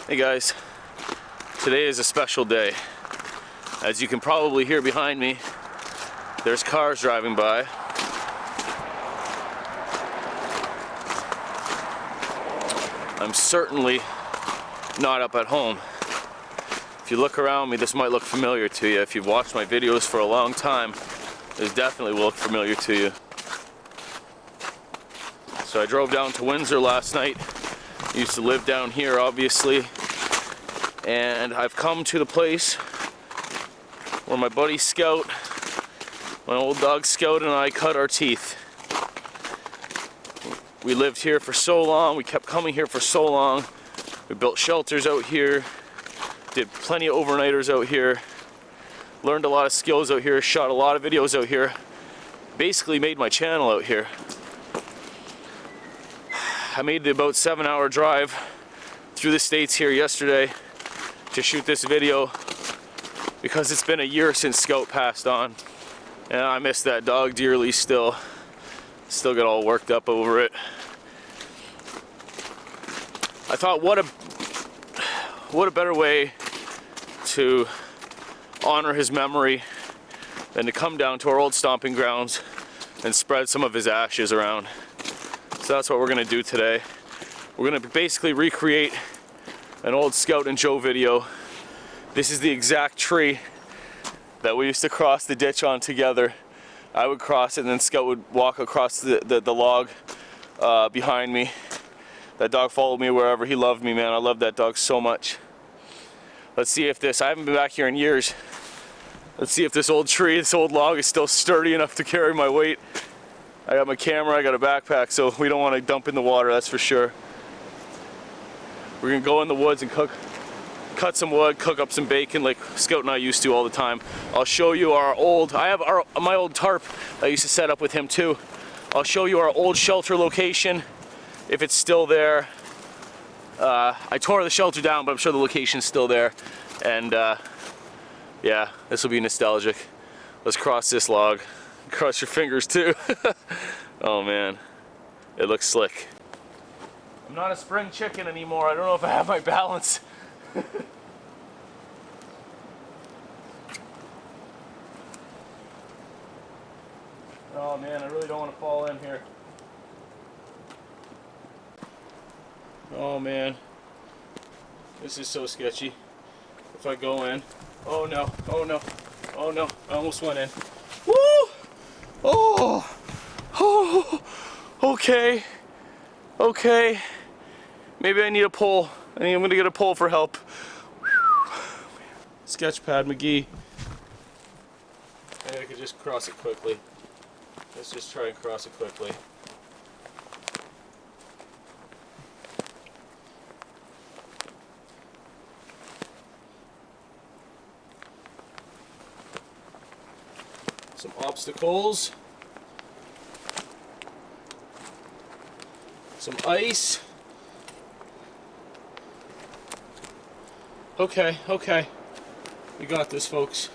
Hey guys, today is a special day. As you can probably hear behind me, there's cars driving by. I'm certainly not up at home. If you look around me, this might look familiar to you. If you've watched my videos for a long time, this definitely will look familiar to you. So I drove down to Windsor last night. Used to live down here, obviously. And I've come to the place where my buddy Scout, my old dog Scout, and I cut our teeth. We lived here for so long, we kept coming here for so long. We built shelters out here, did plenty of overnighters out here, learned a lot of skills out here, shot a lot of videos out here, basically made my channel out here. I made the about 7-hour drive through the States here yesterday to shoot this video because it's been a year since Scout passed on, and I miss that dog dearly still. Still get all worked up over it. I thought, what a better way to honor his memory than to come down to our old stomping grounds and spread some of his ashes around. So that's what we're gonna do today. We're gonna basically recreate an old Scout and Joe video. This is the exact tree that we used to cross the ditch on together. I would cross it and then Scout would walk across the log behind me. That dog followed me wherever. He loved me, man. I love that dog so much. Let's see if I haven't been back here in years. Let's see if this old tree, this old log is still sturdy enough to carry my weight. I got my camera, I got a backpack, so we don't want to dump in the water, that's for sure. We're gonna go in the woods and cut some wood, cook up some bacon like Scout and I used to all the time. I'll show you my old tarp I used to set up with him too. I'll show you our old shelter location, if it's still there. I tore the shelter down, but I'm sure the location's still there. And yeah, this will be nostalgic. Let's cross this log. Cross your fingers too. Oh man, it looks slick. I'm not a spring chicken anymore. I don't know if I have my balance. Oh man, I really don't want to fall in here. Oh man, this is so sketchy. If I go in, oh no, oh no, oh no, I almost went in. Woo! Oh, oh, okay, okay. Maybe I need a pole. I think I'm gonna get a pole for help. Sketchpad McGee. Maybe I could just cross it quickly. Let's just try and cross it quickly. Some obstacles. Some ice. Okay, okay. We got this, folks.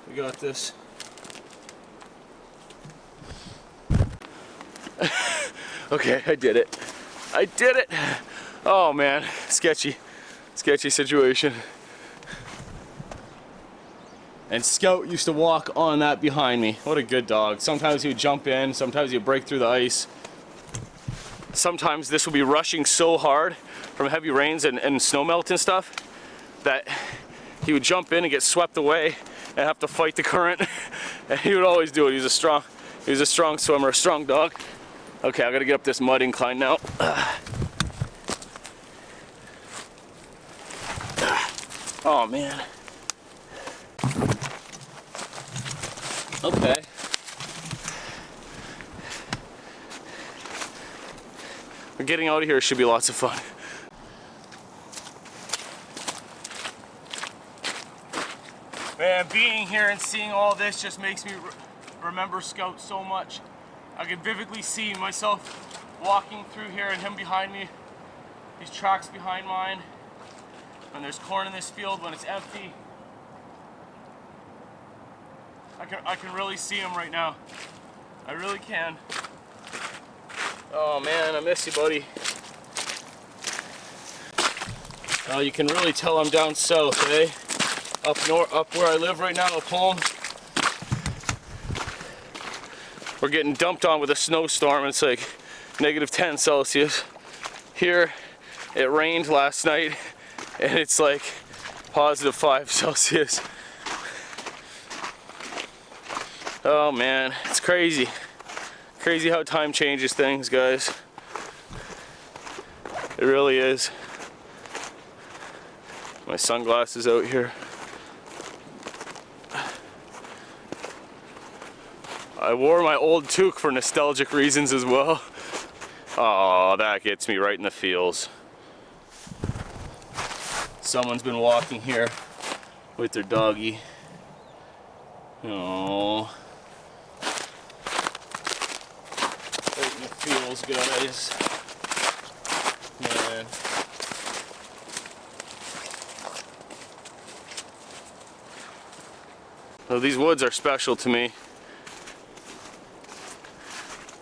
We got this. Okay, I did it. I did it! Oh man, sketchy. Sketchy situation. And Scout used to walk on that behind me. What a good dog. Sometimes he would jump in, sometimes he would break through the ice. Sometimes this would be rushing so hard from heavy rains and snow melt and stuff that he would jump in and get swept away and have to fight the current. And he would always do it. He was a strong swimmer, a strong dog. Okay, I gotta get up this mud incline now. Oh man. Okay. But getting out of here should be lots of fun. Man, being here and seeing all this just makes me remember Scout so much. I can vividly see myself walking through here and him behind me. These tracks behind mine. When there's corn in this field, when it's empty. I can really see him right now. I really can. Oh man, I miss you, buddy. You can really tell I'm down south, eh? Up where I live right now, up home. We're getting dumped on with a snowstorm. It's like -10 Celsius. Here, it rained last night, and it's like +5 Celsius. Oh man, it's crazy. Crazy how time changes things, guys. It really is. My sunglasses out here. I wore my old toque for nostalgic reasons as well. Oh, that gets me right in the feels. Someone's been walking here with their doggy. Oh. Right in the feels, guys. Man. So these woods are special to me.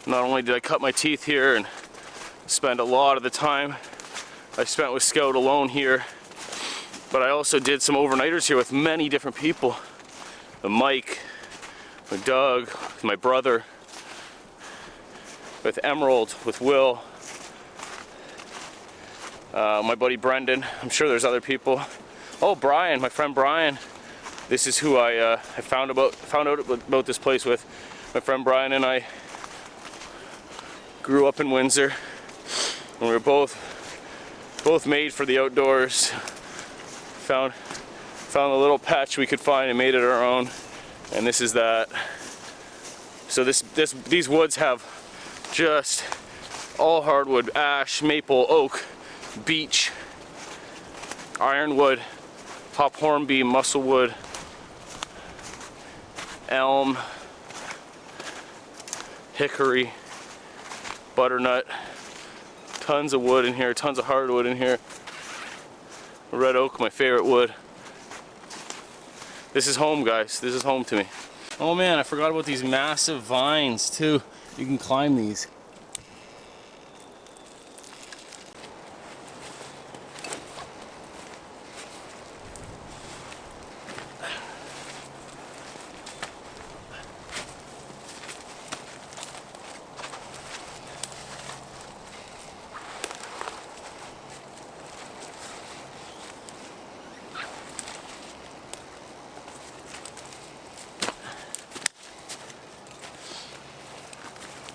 Not only did I cut my teeth here and spend a lot of the time I spent with Scout alone here, but I also did some overnighters here with many different people. With Mike, with Doug, with my brother, with Emerald, with Will, my buddy Brendan. I'm sure there's other people. Oh, Brian, my friend Brian. This is who I found out about this place with. My friend Brian and I grew up in Windsor, and we were both made for the outdoors. Found a little patch we could find and made it our own, and this is that. So these woods have just all hardwood: ash, maple, oak, beech, ironwood, hop hornbeam, musclewood, elm, hickory, butternut. Tons of wood in here, tons of hardwood in here. Red oak, my favorite wood. This is home, guys. This is home to me. Oh man, I forgot about these massive vines too. You can climb these.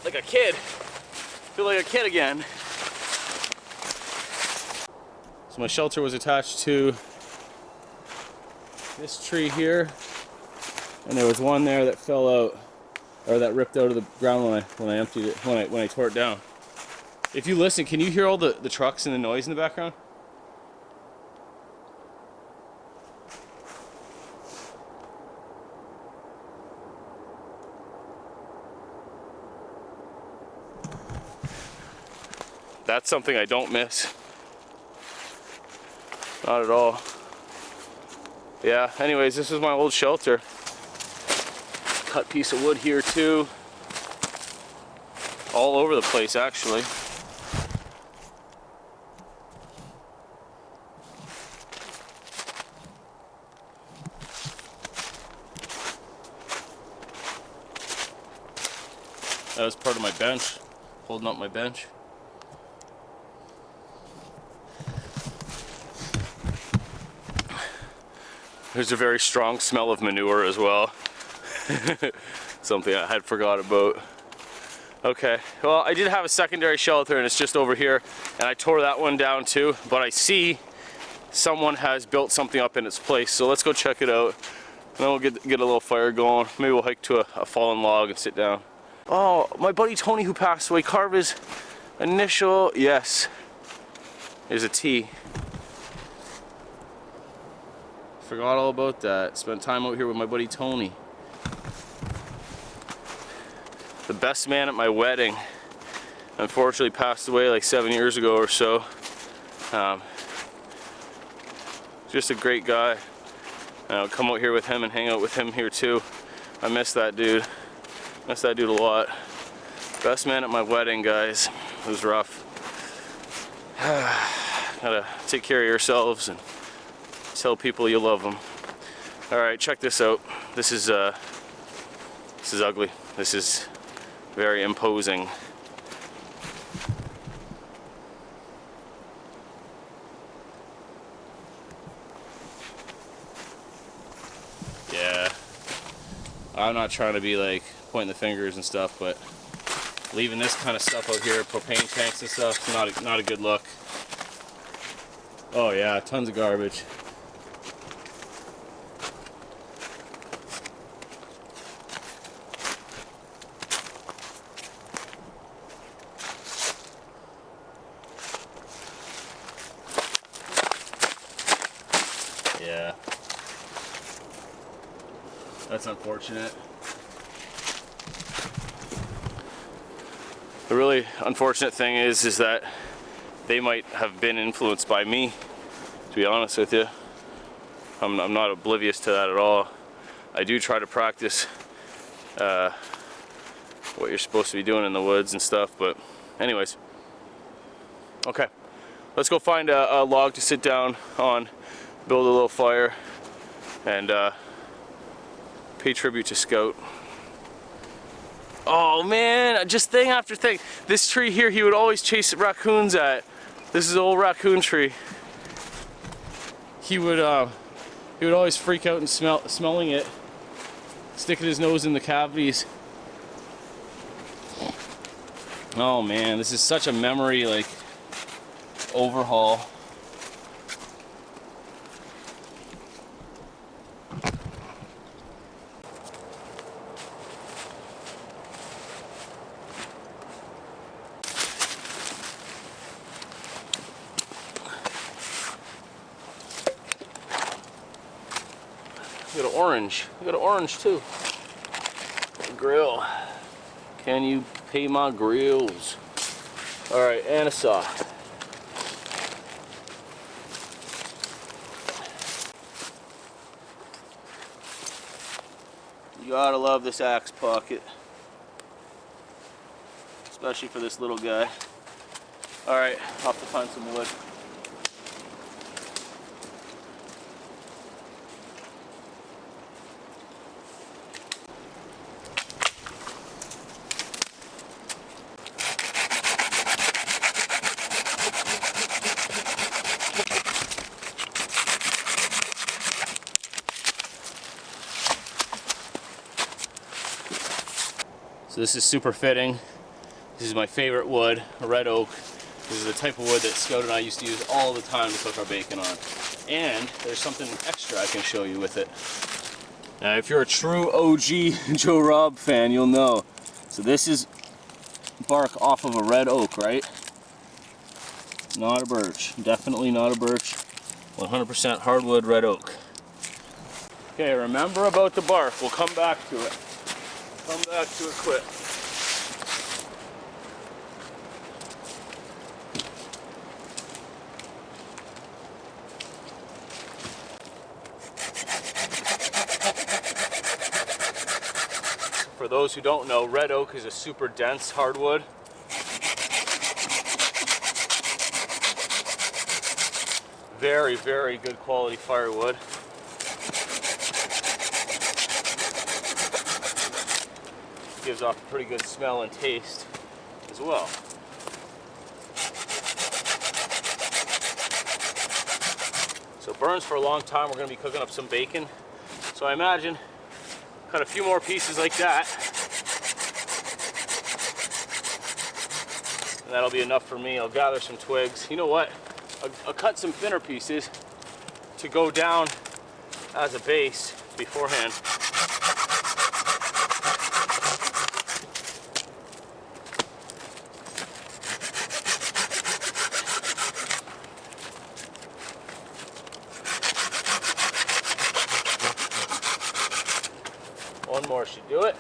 Like a kid. Feel like a kid again. So my shelter was attached to this tree here, and there was one there that fell out, or that ripped out of the ground when I emptied it, when I tore it down. If you listen, can you hear all the trucks and the noise in the background? That's something I don't miss. Not at all. Yeah, anyways, this is my old shelter. Cut piece of wood here too. All over the place, actually. That was part of my bench, holding up my bench. There's a very strong smell of manure as well. Something I had forgot about. Okay, well, I did have a secondary shelter and it's just over here, and I tore that one down too, but I see someone has built something up in its place, so let's go check it out. And then we'll get a little fire going. Maybe we'll hike to a fallen log and sit down. Oh, my buddy Tony who passed away, carve his initial, yes. There's a T. Forgot all about that. Spent time out here with my buddy Tony. The best man at my wedding. Unfortunately passed away like 7 years ago or so. Just a great guy. I'll come out here with him and hang out with him here too. I miss that dude. Miss that dude a lot. Best man at my wedding, guys. It was rough. Gotta take care of yourselves and tell people you love them. All right, check this out. This is ugly. This is very imposing. Yeah, I'm not trying to be like pointing the fingers and stuff, but leaving this kind of stuff out here, propane tanks and stuff, is not a good look. Oh yeah, tons of garbage. Yeah, that's unfortunate. The really unfortunate thing is that they might have been influenced by me, to be honest with you. I'm not oblivious to that at all. I do try to practice what you're supposed to be doing in the woods and stuff, but anyways. Okay, let's go find a log to sit down on, build a little fire, and pay tribute to Scout. Oh man, just thing after thing. This tree here, he would always chase raccoons at. This is an old raccoon tree. He would always freak out and smelling it, sticking his nose in the cavities. Oh man, this is such a memory like overhaul. We got an orange. We got an orange too. Grill. Can you pay my grills? All right, and a saw. You gotta love this axe pocket, especially for this little guy. All right, off to find some wood. So this is super fitting. This is my favorite wood, a red oak. This is the type of wood that Scout and I used to use all the time to cook our bacon on. And there's something extra I can show you with it. Now if you're a true OG Joe Rob fan, you'll know. So this is bark off of a red oak, right? Not a birch, definitely not a birch. 100% hardwood red oak. Okay, remember about the bark, we'll come back to it. Come back to it quick. For those who don't know, red oak is a super dense hardwood. Very, very good quality firewood. Gives off a pretty good smell and taste as well. So it burns for a long time. We're going to be cooking up some bacon. So I imagine cut a few more pieces like that. And that'll be enough for me. I'll gather some twigs. You know what? I'll cut some thinner pieces to go down as a base beforehand. One more should do it.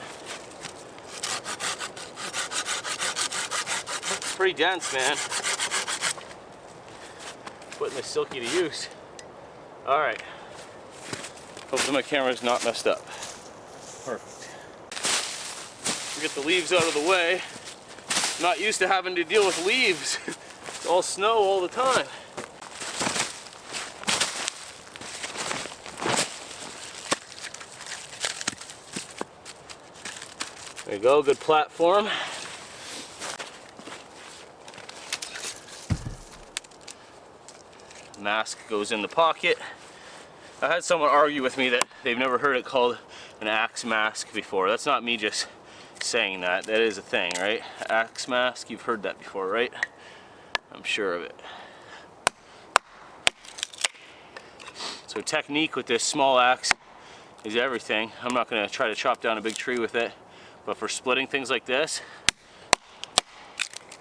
It's pretty dense, man. Putting the silky to use. All right. Hopefully my camera's not messed up. Perfect. Get the leaves out of the way. I'm not used to having to deal with leaves. It's all snow all the time. There you go, good platform. Mask goes in the pocket. I had someone argue with me that they've never heard it called an axe mask before. That's not me just saying that. That is a thing, right? Axe mask, you've heard that before, right? I'm sure of it. So technique with this small axe is everything. I'm not going to try to chop down a big tree with it, but for splitting things like this,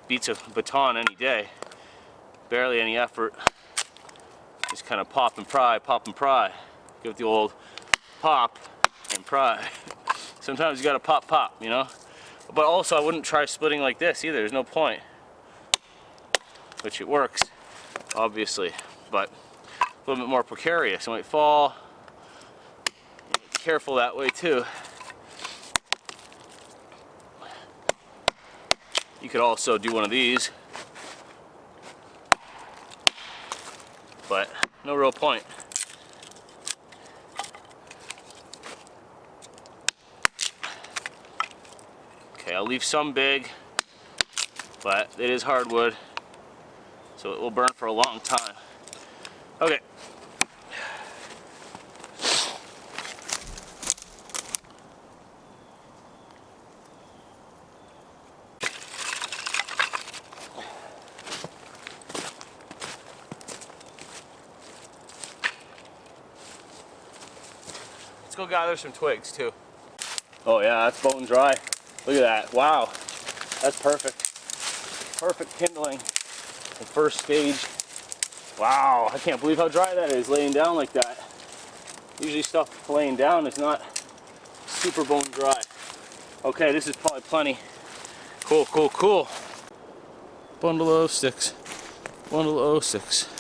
beats a baton any day. Barely any effort. Just kind of pop and pry, pop and pry. Give it the old pop and pry. Sometimes you gotta pop, pop, you know? But also I wouldn't try splitting like this either, there's no point. Which it works, obviously, but a little bit more precarious. It might fall. Be careful that way too. You could also do one of these, but no real point. Okay, I'll leave some big, but it is hardwood, so it will burn for a long time. Okay. Let's go gather some twigs too. Oh yeah, that's bone dry. Look at that. Wow. That's perfect. Perfect kindling. The first stage. Wow, I can't believe how dry that is laying down like that. Usually stuff laying down is not super bone dry. Okay, this is probably plenty. Cool, cool, cool. Bundle of sticks. Bundle of sticks.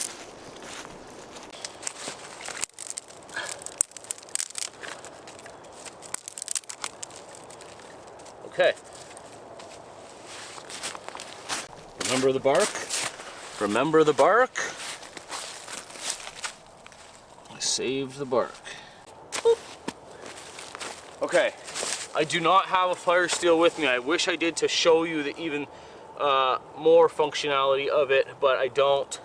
Okay. Remember the bark? Remember the bark? I saved the bark. Boop. Okay. I do not have a fire steel with me. I wish I did to show you the even more functionality of it, but I don't.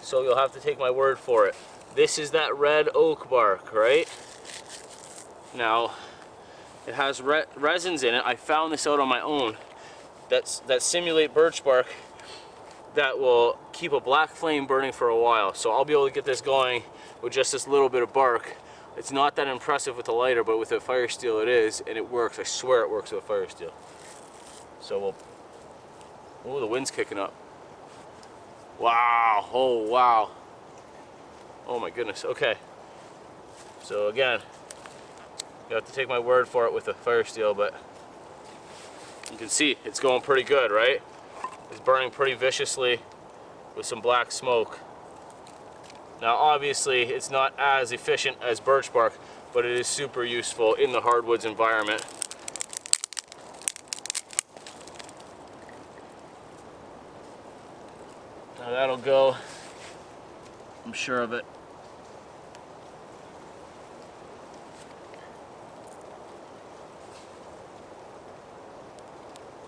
So you'll have to take my word for it. This is that red oak bark, right? Now, it has resins in it. I found this out on my own that simulate birch bark that will keep a black flame burning for a while. So I'll be able to get this going with just this little bit of bark. It's not that impressive with a lighter, but with a fire steel it is, and it works. I swear it works with a fire steel. So we'll... Oh, the wind's kicking up. Wow. Oh, wow. Oh my goodness. Okay. So again, you have to take my word for it with a fire steel, but you can see it's going pretty good, right? It's burning pretty viciously with some black smoke. Now obviously it's not as efficient as birch bark, but it is super useful in the hardwoods environment. Now that'll go, I'm sure of it.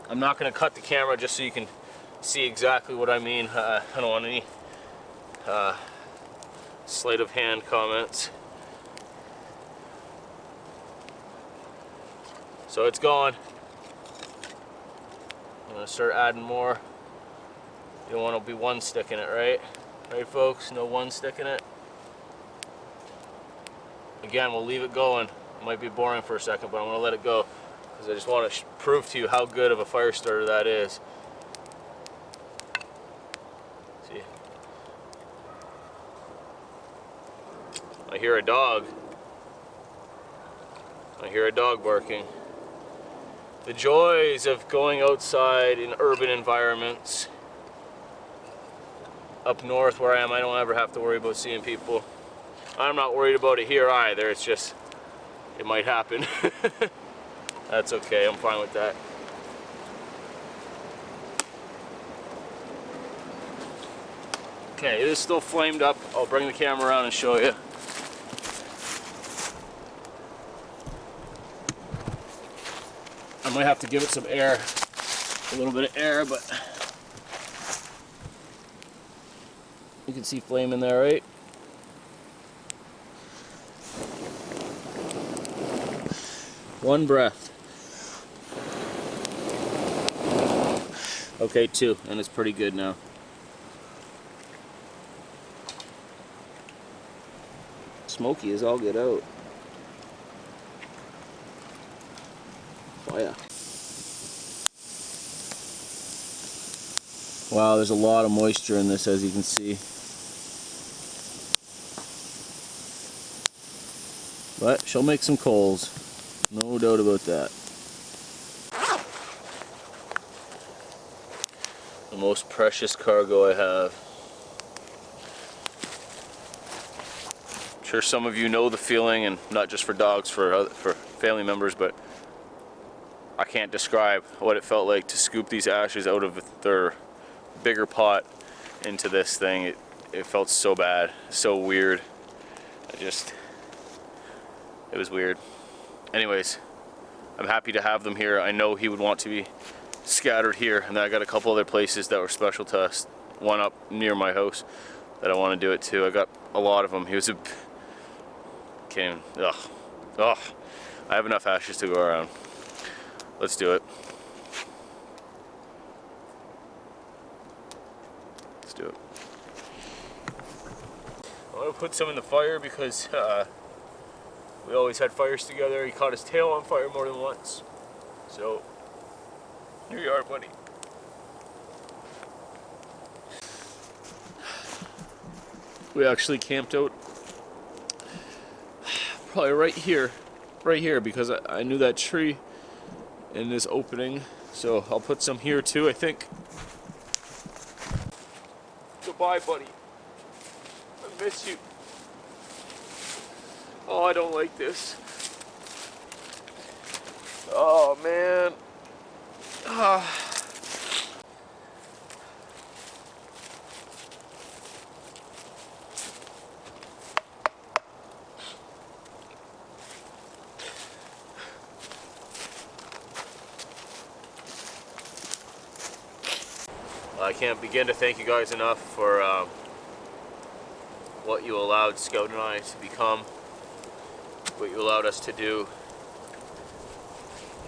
I'm not going to cut the camera just so you can see exactly what I mean. I don't want any sleight of hand comments. So it's gone. I'm going to start adding more. You don't want to be one stick in it, right? Right, folks? No one stick in it. Again, we'll leave it going. It might be boring for a second, but I'm going to let it go, because I just want to prove to you how good of a fire starter that is. See? I hear a dog. I hear a dog barking. The joys of going outside in urban environments. Up north where I am, I don't ever have to worry about seeing people. I'm not worried about it here either. It's just, it might happen. That's okay, I'm fine with that. Okay, it is still flamed up. I'll bring the camera around and show you. I'm might have to give it some air, a little bit of air, but you can see flame in there, right? One breath. Okay, two, and it's pretty good now. Smoky as all get out. Fire. Wow, there's a lot of moisture in this, as you can see. But she'll make some coals. No doubt about that. The most precious cargo I have. I'm sure some of you know the feeling, and not just for dogs, for family members, but I can't describe what it felt like to scoop these ashes out of their bigger pot into this thing. It felt so bad, so weird. It was weird. Anyways, I'm happy to have them here. I know he would want to be scattered here, and then I got a couple other places that were special to us. One up near my house that I want to do it to. I got a lot of them. He was I have enough ashes to go around. Let's do it. Let's do it. I'm gonna put some in the fire because we always had fires together. He caught his tail on fire more than once. So, here you are, buddy. We actually camped out probably right here, because I knew that tree in this opening. So I'll put some here too, I think. Goodbye, buddy. I miss you. Oh, I don't like this. Oh, man. I can't begin to thank you guys enough for what you allowed Scout and I to become, what you allowed us to do,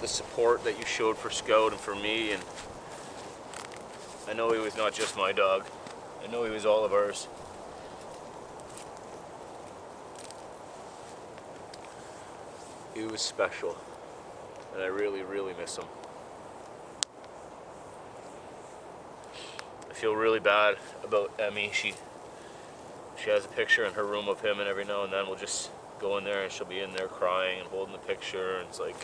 the support that you showed for Scout and for me. And I know he was not just my dog. I know he was all of ours. He was special, and I really, really miss him. I feel really bad about Emmy. She has a picture in her room of him, and every now and then we'll just go in there and she'll be in there crying and holding the picture, and it's like,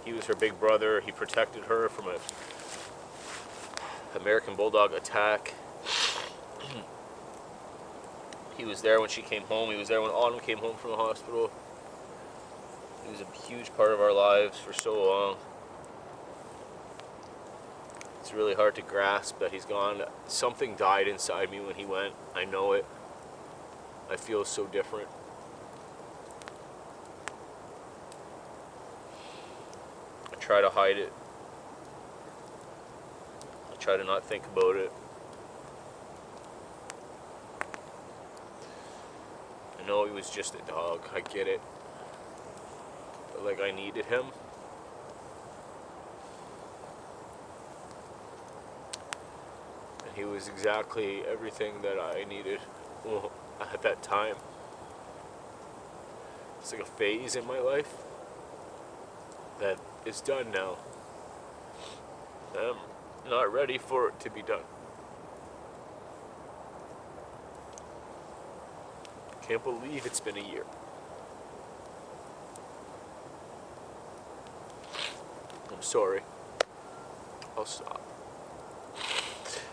he was her big brother. He protected her from a American Bulldog attack. He was there when she came home. He was there when Autumn came home from the hospital. He was a huge part of our lives for so long. It's really hard to grasp that he's gone. Something died inside me when he went. I know it. I feel so different. I try to hide it. I try to not think about it. I know he was just a dog. I get it. But like, I needed him. He was exactly everything that I needed at that time. It's like a phase in my life that is done now. I'm not ready for it to be done. Can't believe it's been a year. I'm sorry. I'll stop.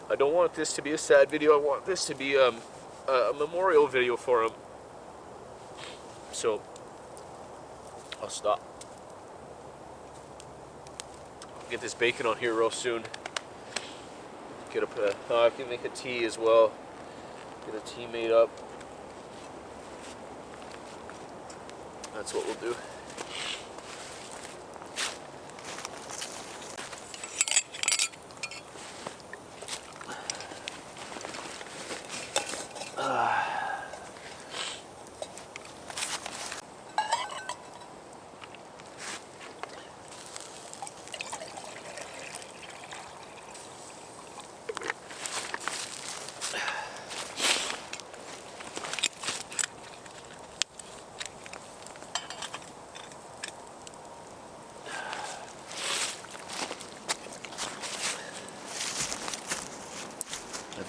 I don't want this to be a sad video. I want this to be a memorial video for him. So, I'll stop. Get this bacon on here real soon. Get I can make a tea as well. Get a tea made up. That's what we'll do.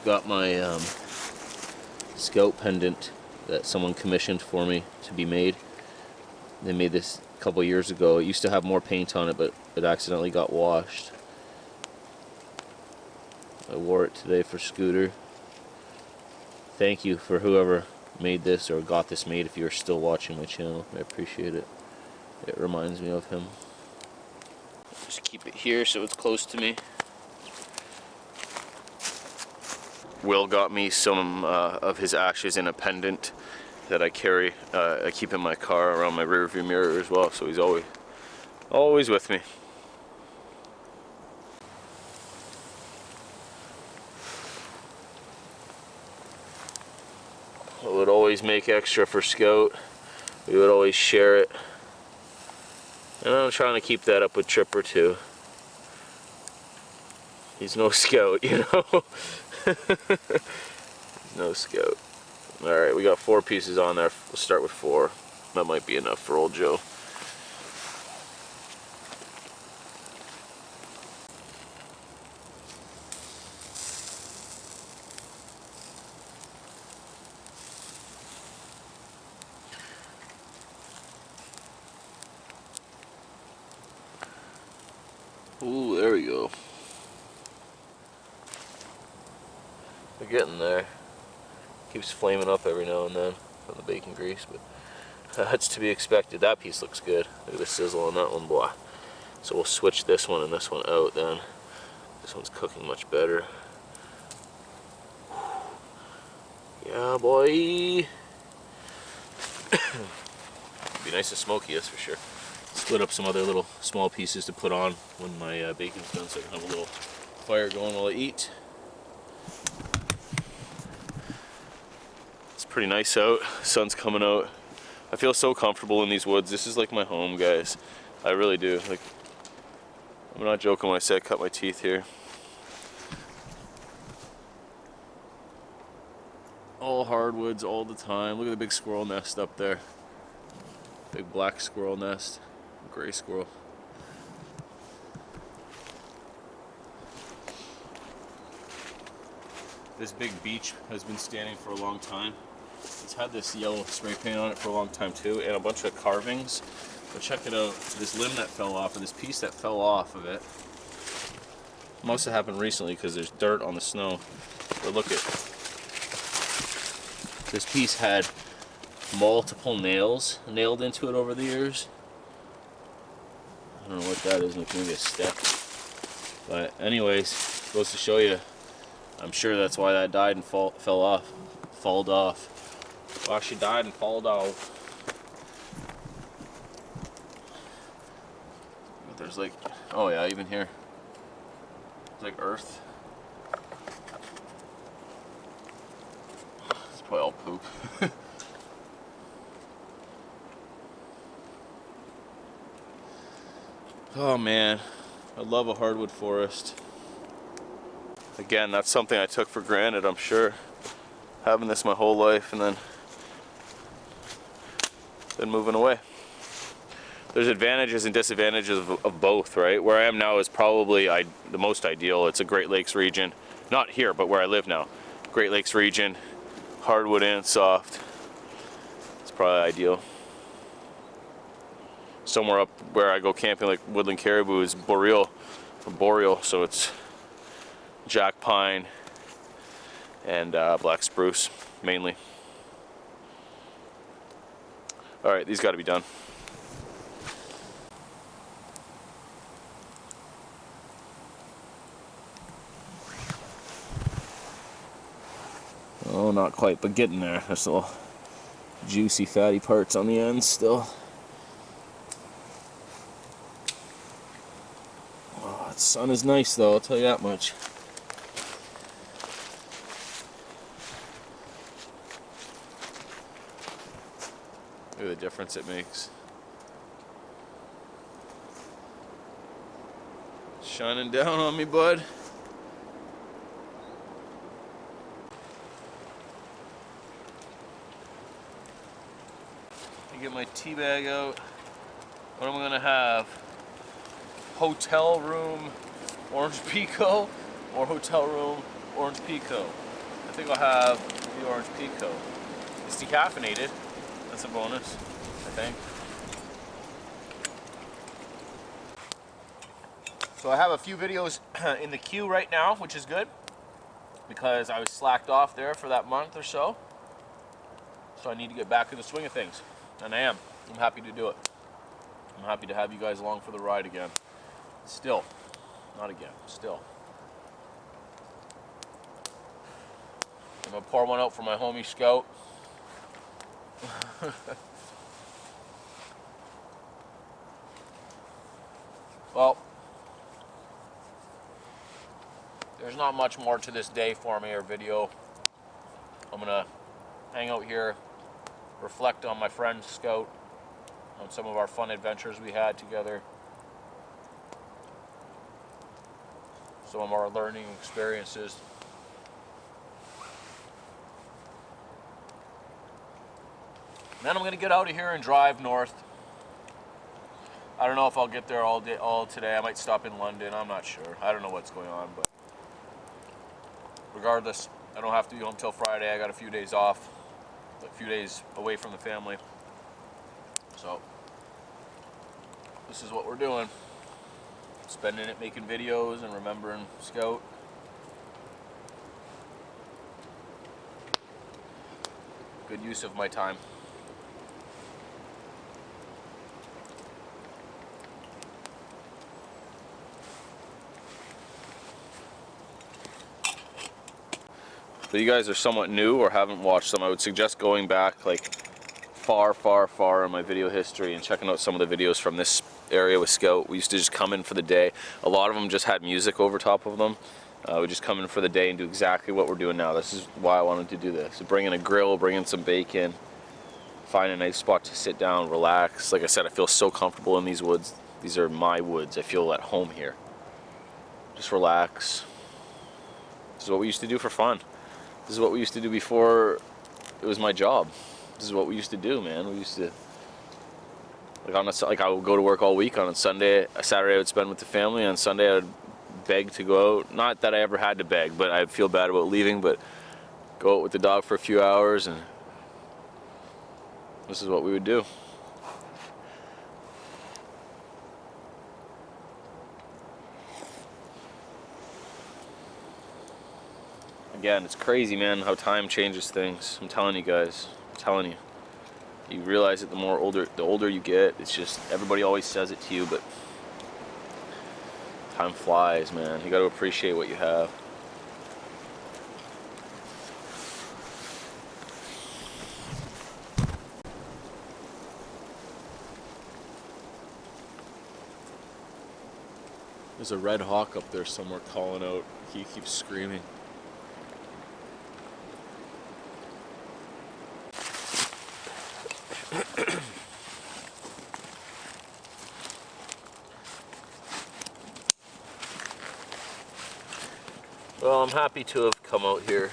got my Scout pendant that someone commissioned for me to be made. They made this a couple years ago. It used to have more paint on it, but it accidentally got washed. I wore it today for Scooter. Thank you for whoever made this or got this made if you're still watching my channel. I appreciate it. It reminds me of him. Just keep it here so it's close to me. Will got me some of his ashes in a pendant that I carry. I keep in my car around my rear view mirror as well, so he's always with me. I would always make extra for Scout. We would always share it. And I'm trying to keep that up with Tripper too. He's no Scout, you know? No Scout. Alright, we got 4 pieces on there. We'll start with 4. That might be enough for old Joe. Ooh, there we go. We're getting there. Keeps flaming up every now and then from the bacon grease, but that's to be expected. That piece looks good. Look at the sizzle on that one, boy. So we'll switch this one and this one out then. This one's cooking much better. Yeah, boy. Be nice and smoky, that's for sure. Split up some other little small pieces to put on when my bacon's done, so I can have a little fire going while I eat. It's pretty nice out. Sun's coming out. I feel so comfortable in these woods. This is like my home, guys. I really do. Like, I'm not joking when I say I cut my teeth here. All hardwoods all the time. Look at the big squirrel nest up there. Big black squirrel nest. Gray squirrel. This big beech has been standing for a long time. It's had this yellow spray paint on it for a long time too, and a bunch of carvings. But check it out, this limb that fell off, or this piece that fell off of it, must have happened recently because there's dirt on the snow. But look at, this piece had multiple nails nailed into it over the years. I don't know what that is, maybe a stick. But anyways, goes to show you, I'm sure that's why that died and fell off. Falled off. Well, she died and falled off. But there's like, oh yeah, even here. It's like earth. It's probably all poop. Oh man, I love a hardwood forest. Again, that's something I took for granted, I'm sure. Having this my whole life and then moving away. There's advantages and disadvantages of both, right? Where I am now is probably the most ideal. It's a Great Lakes region. Not here, but where I live now. Great Lakes region, hardwood and soft. It's probably ideal. Somewhere up where I go camping, like Woodland Caribou, is boreal, so it's jack pine and black spruce mainly. All right, these got to be done. Oh, not quite, but getting there. There's little juicy, fatty parts on the ends still. Oh, the sun is nice though, I'll tell you that much. Look at the difference it makes. Shining down on me, bud. I get my tea bag out. What am I gonna have? Hotel room orange pekoe or hotel room orange pekoe? think I'll have the orange pico. It's decaffeinated. That's a bonus, I think. So I have a few videos in the queue right now, which is good, because I was slacked off there for that month or so. So I need to get back in the swing of things, and I am. I'm happy to do it. I'm happy to have you guys along for the ride again. Still. Not again. Still. I'm going to pour one out for my homie Scout. Well, there's not much more to this day for me or video. I'm going to hang out here, reflect on my friend Scout, on some of our fun adventures we had together, some of our learning experiences. Then I'm going to get out of here and drive north. I don't know if I'll get there all today. I might stop in London. I'm not sure. I don't know what's going on, but regardless, I don't have to be home till Friday. I got a few days off, a few days away from the family. So this is what we're doing. Spending it making videos and remembering Scout. Good use of my time. If you guys are somewhat new or haven't watched them, I would suggest going back like far in my video history and checking out some of the videos from this area with Scout. We used to just come in for the day. A lot of them just had music over top of them. We just come in for the day and do exactly what we're doing now. This is why I wanted to do this. Bring in a grill, bring in some bacon, find a nice spot to sit down, relax. Like I said, I feel so comfortable in these woods. These are my woods. I feel at home here. Just relax. This is what we used to do for fun. This is what we used to do before it was my job. This is what we used to do, man. We used to, like I would go to work all week. On a Saturday I would spend with the family. On Sunday I would beg to go out. Not that I ever had to beg, but I'd feel bad about leaving, but go out with the dog for a few hours, and this is what we would do. Again, it's crazy, man, how time changes things. I'm telling you guys. I'm telling you. You realize it the older you get. It's just, everybody always says it to you, but time flies, man. You got to appreciate what you have. There's a red hawk up there somewhere calling out. He keeps screaming. Well, I'm happy to have come out here.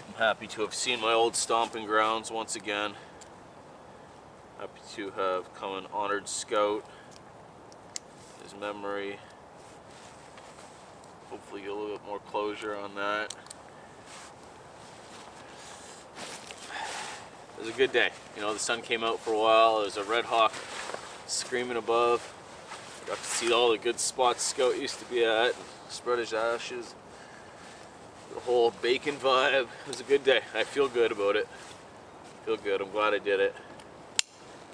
I'm happy to have seen my old stomping grounds once again. Happy to have come and honored Scout, his memory. Hopefully get a little bit more closure on that. It was a good day. You know, the sun came out for a while. There's a red hawk screaming above. Got to see all the good spots Scout used to be at. Spread his ashes. The whole bacon vibe. It was a good day. I feel good about it. I feel good. I'm glad I did it.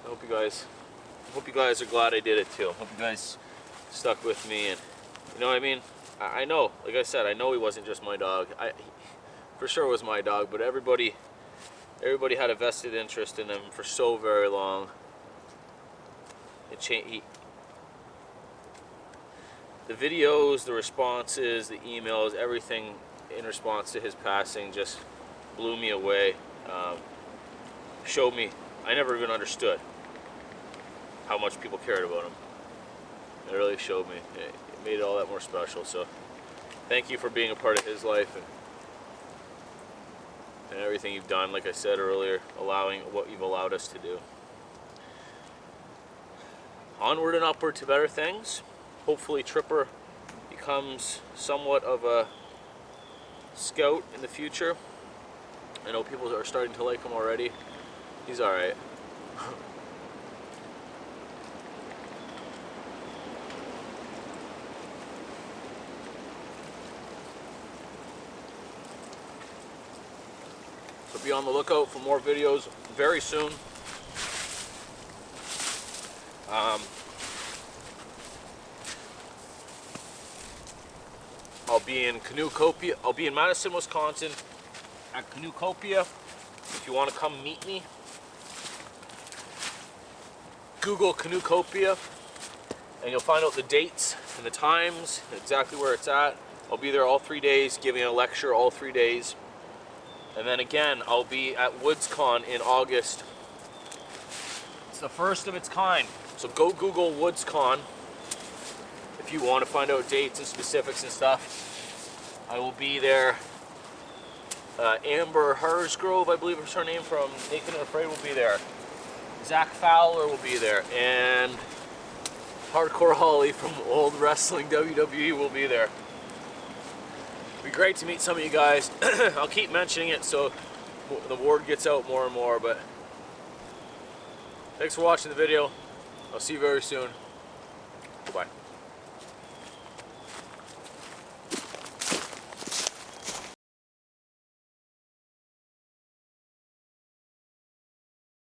I hope you guys are glad I did it too. I hope you guys stuck with me, and you know what I mean? I know, like I said, I know he wasn't just my dog. He for sure was my dog, but everybody had a vested interest in him for so very long. The videos, the responses, the emails, everything in response to his passing just blew me away. Showed me, I never even understood how much people cared about him. It really showed me. It made it all that more special. So thank you for being a part of his life and everything you've done, like I said earlier, allowing what you've allowed us to do. Onward and upward to better things. Hopefully Tripper becomes somewhat of a scout in the future. I know people are starting to like him already. He's alright. So be on the lookout for more videos very soon. I'll be in Canoecopia. I'll be in Madison, Wisconsin at Canoecopia. If you want to come meet me, Google Canoecopia and you'll find out the dates and the times, exactly where it's at. I'll be there all 3 days, giving a lecture all 3 days. And then again, I'll be at WoodsCon in August. It's the first of its kind. So go Google WoodsCon if you want to find out dates and specifics and stuff. I will be there. Amber Harsgrove, I believe is her name, from Naked and Afraid, will be there. Zach Fowler will be there. And Hardcore Holly from Old Wrestling WWE will be there. It'd be great to meet some of you guys. I'll keep mentioning it so the word gets out more and more, but thanks for watching the video. I'll see you very soon. Bye-bye.